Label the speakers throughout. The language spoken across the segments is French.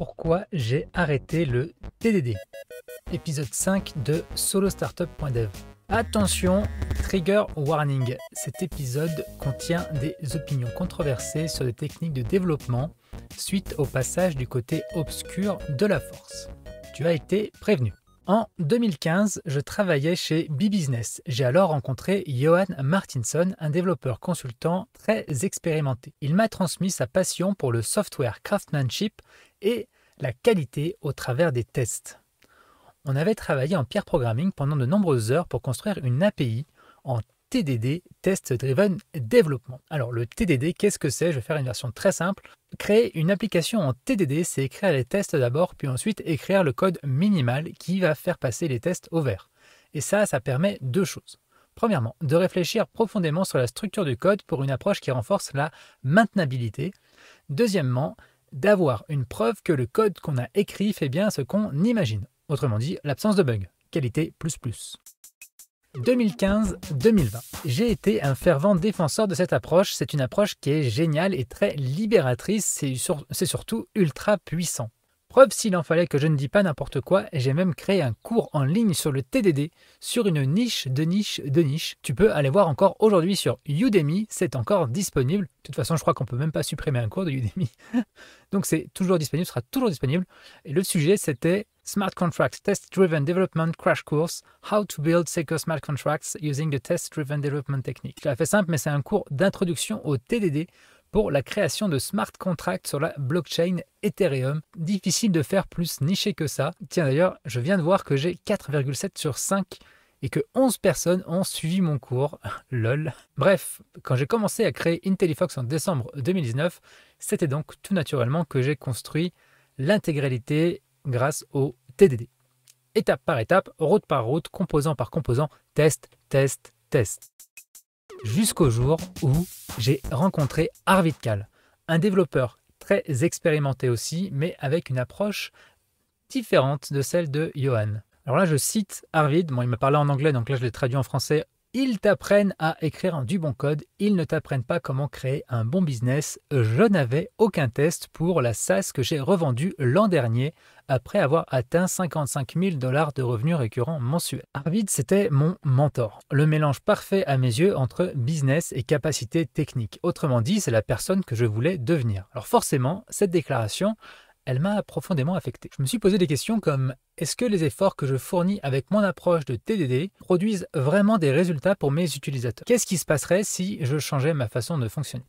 Speaker 1: Pourquoi j'ai arrêté le TDD. Épisode 5 de solostartup.dev. Attention, trigger warning. Cet épisode contient des opinions controversées sur des techniques de développement suite au passage du côté obscur de la force. Tu as été prévenu. En 2015, je travaillais chez B-Business. J'ai alors rencontré Johan Martinson, un développeur consultant très expérimenté. Il m'a transmis sa passion pour le software craftsmanship et la qualité au travers des tests. On avait travaillé en pair programming pendant de nombreuses heures pour construire une API en TDD, Test Driven Development. Alors le TDD, qu'est-ce que c'est? Je vais faire une version très simple. Créer une application en TDD, c'est écrire les tests d'abord, puis ensuite écrire le code minimal qui va faire passer les tests au vert. Et ça permet deux choses. Premièrement, de réfléchir profondément sur la structure du code pour une approche qui renforce la maintenabilité. Deuxièmement, d'avoir une preuve que le code qu'on a écrit fait bien ce qu'on imagine. Autrement dit, l'absence de bug. Qualité plus plus. 2015-2020. J'ai été un fervent défenseur de cette approche. C'est une approche qui est géniale et très libératrice. C'est surtout ultra puissant. Preuve s'il en fallait que je ne dis pas n'importe quoi, j'ai même créé un cours en ligne sur le TDD, sur une niche de niche de niche. Tu peux aller voir encore aujourd'hui sur Udemy, c'est encore disponible. De toute façon, je crois qu'on ne peut même pas supprimer un cours de Udemy. Donc c'est toujours disponible, sera toujours disponible. Et le sujet, c'était Smart Contracts Test Driven Development Crash Course, How to Build Secure Smart Contracts Using the Test Driven Development Technique. Je l'ai fait simple, mais c'est un cours d'introduction au TDD pour la création de smart contracts sur la blockchain Ethereum. Difficile de faire plus niché que ça. Tiens d'ailleurs, je viens de voir que j'ai 4,7 sur 5 et que 11 personnes ont suivi mon cours. Lol. Bref, quand j'ai commencé à créer IntelliFox en décembre 2019, c'était donc tout naturellement que j'ai construit l'intégralité grâce au TDD. Étape par étape, route par route, composant par composant, test, test, test. Jusqu'au jour où j'ai rencontré Arvid Kahl, un développeur très expérimenté aussi, mais avec une approche différente de celle de Johan. Alors là, je cite Arvid, il m'a parlé en anglais, donc là je l'ai traduit en français. Ils t'apprennent à écrire du bon code, ils ne t'apprennent pas comment créer un bon business. Je n'avais aucun test pour la SaaS que j'ai revendue l'an dernier après avoir atteint 55 000 $ de revenus récurrents mensuels. Arvid, c'était mon mentor. Le mélange parfait à mes yeux entre business et capacité technique. Autrement dit, c'est la personne que je voulais devenir. Alors forcément, cette déclaration, elle m'a profondément affecté. Je me suis posé des questions comme est-ce que les efforts que je fournis avec mon approche de TDD produisent vraiment des résultats pour mes utilisateurs? Qu'est-ce qui se passerait si je changeais ma façon de fonctionner?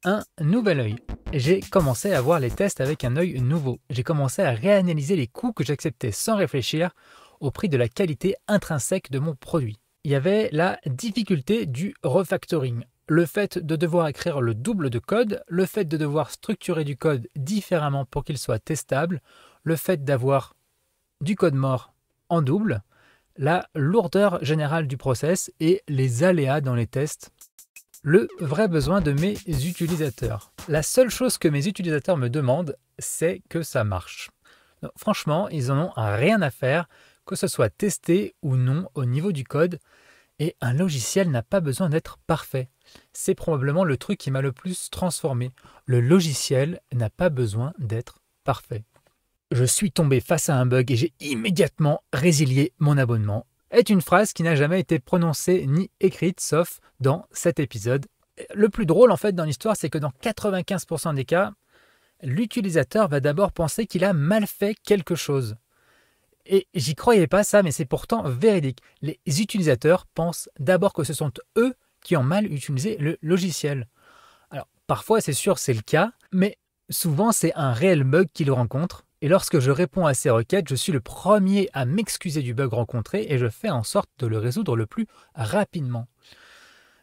Speaker 1: Un nouvel œil. J'ai commencé à voir les tests avec un œil nouveau. J'ai commencé à réanalyser les coûts que j'acceptais sans réfléchir au prix de la qualité intrinsèque de mon produit. Il y avait la difficulté du refactoring. Le fait de devoir écrire le double de code, le fait de devoir structurer du code différemment pour qu'il soit testable, le fait d'avoir du code mort en double, la lourdeur générale du process et les aléas dans les tests. Le vrai besoin de mes utilisateurs. La seule chose que mes utilisateurs me demandent, c'est que ça marche. Donc, franchement, ils en ont rien à faire, que ce soit testé ou non au niveau du code. Et un logiciel n'a pas besoin d'être parfait. C'est probablement le truc qui m'a le plus transformé. Le logiciel n'a pas besoin d'être parfait. Je suis tombé face à un bug et j'ai immédiatement résilié mon abonnement. Est une phrase qui n'a jamais été prononcée ni écrite, sauf dans cet épisode. Le plus drôle en fait dans l'histoire, c'est que dans 95% des cas, l'utilisateur va d'abord penser qu'il a mal fait quelque chose. Et j'y croyais pas ça, mais c'est pourtant véridique. Les utilisateurs pensent d'abord que ce sont eux qui ont mal utilisé le logiciel. Alors, parfois, c'est sûr, c'est le cas, mais souvent, c'est un réel bug qu'ils rencontrent. Et lorsque je réponds à ces requêtes, je suis le premier à m'excuser du bug rencontré et je fais en sorte de le résoudre le plus rapidement.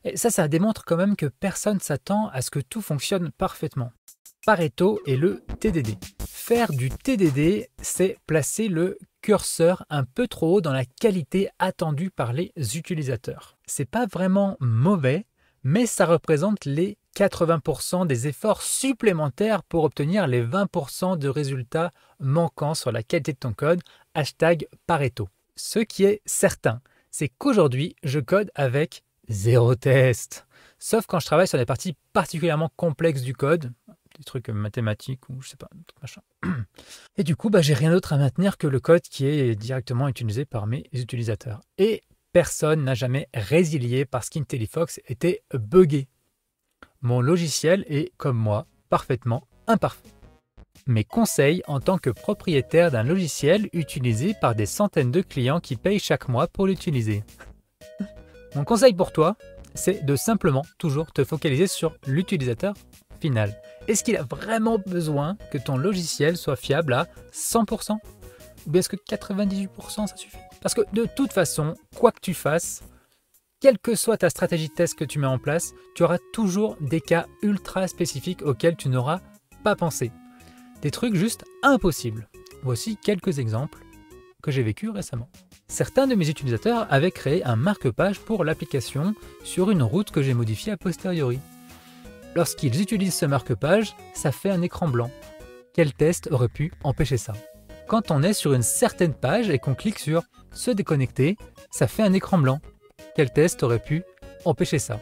Speaker 1: Et ça démontre quand même que personne s'attend à ce que tout fonctionne parfaitement. Pareto et le TDD. Faire du TDD, c'est placer le curseur un peu trop haut dans la qualité attendue par les utilisateurs. C'est pas vraiment mauvais, mais ça représente les 80% des efforts supplémentaires pour obtenir les 20% de résultats manquants sur la qualité de ton code, hashtag Pareto. Ce qui est certain, c'est qu'aujourd'hui, je code avec 0 test. Sauf quand je travaille sur des parties particulièrement complexes du code, des trucs mathématiques ou je sais pas, un truc machin. Et du coup, j'ai rien d'autre à maintenir que le code qui est directement utilisé par mes utilisateurs. Et personne n'a jamais résilié parce qu'IntelliFox était buggé. Mon logiciel est, comme moi, parfaitement imparfait. Mes conseils en tant que propriétaire d'un logiciel utilisé par des centaines de clients qui payent chaque mois pour l'utiliser. Mon conseil pour toi, c'est de simplement toujours te focaliser sur l'utilisateur final. Est-ce qu'il a vraiment besoin que ton logiciel soit fiable à 100% ou bien est-ce que 98% ça suffit? Parce que de toute façon, quoi que tu fasses, quelle que soit ta stratégie de test que tu mets en place, tu auras toujours des cas ultra spécifiques auxquels tu n'auras pas pensé. Des trucs juste impossibles. Voici quelques exemples que j'ai vécu récemment. Certains de mes utilisateurs avaient créé un marque-page pour l'application sur une route que j'ai modifiée a posteriori. Lorsqu'ils utilisent ce marque-page, ça fait un écran blanc. Quel test aurait pu empêcher ça? Quand on est sur une certaine page et qu'on clique sur « Se déconnecter », ça fait un écran blanc. Quel test aurait pu empêcher ça?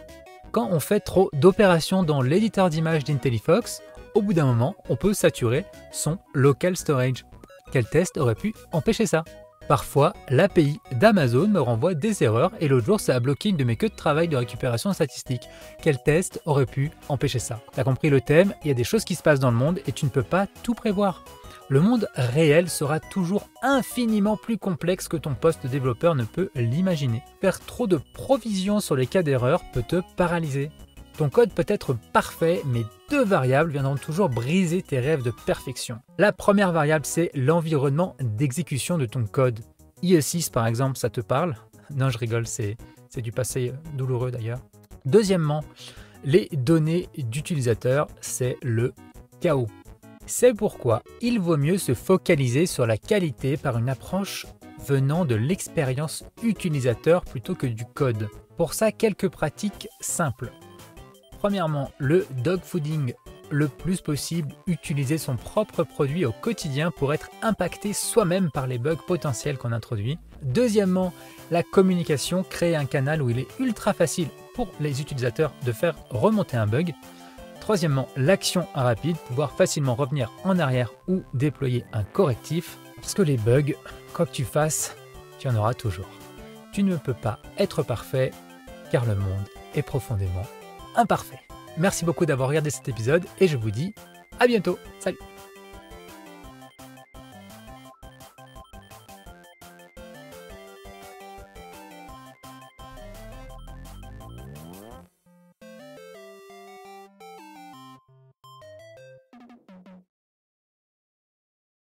Speaker 1: Quand on fait trop d'opérations dans l'éditeur d'images d'IntelliFox, au bout d'un moment, on peut saturer son local storage. Quel test aurait pu empêcher ça? Parfois, l'API d'Amazon me renvoie des erreurs et l'autre jour, ça a bloqué une de mes queues de travail de récupération statistique. Quel test aurait pu empêcher ça? T'as compris le thème, il y a des choses qui se passent dans le monde et tu ne peux pas tout prévoir. Le monde réel sera toujours infiniment plus complexe que ton poste développeur ne peut l'imaginer. Faire trop de provisions sur les cas d'erreur peut te paralyser. Ton code peut être parfait, mais deux variables viendront toujours briser tes rêves de perfection. La première variable, c'est l'environnement d'exécution de ton code. IE6 par exemple, ça te parle? Non, je rigole, c'est du passé douloureux d'ailleurs. Deuxièmement, les données d'utilisateurs, c'est le chaos. C'est pourquoi il vaut mieux se focaliser sur la qualité par une approche venant de l'expérience utilisateur plutôt que du code. Pour ça, quelques pratiques simples. Premièrement, le dogfooding. Le plus possible, utiliser son propre produit au quotidien pour être impacté soi-même par les bugs potentiels qu'on introduit. Deuxièmement, la communication. Créer un canal où il est ultra facile pour les utilisateurs de faire remonter un bug. Troisièmement, l'action rapide, pouvoir facilement revenir en arrière ou déployer un correctif. Parce que les bugs, quoi que tu fasses, tu en auras toujours. Tu ne peux pas être parfait car le monde est profondément imparfait. Merci beaucoup d'avoir regardé cet épisode et je vous dis à bientôt. Salut!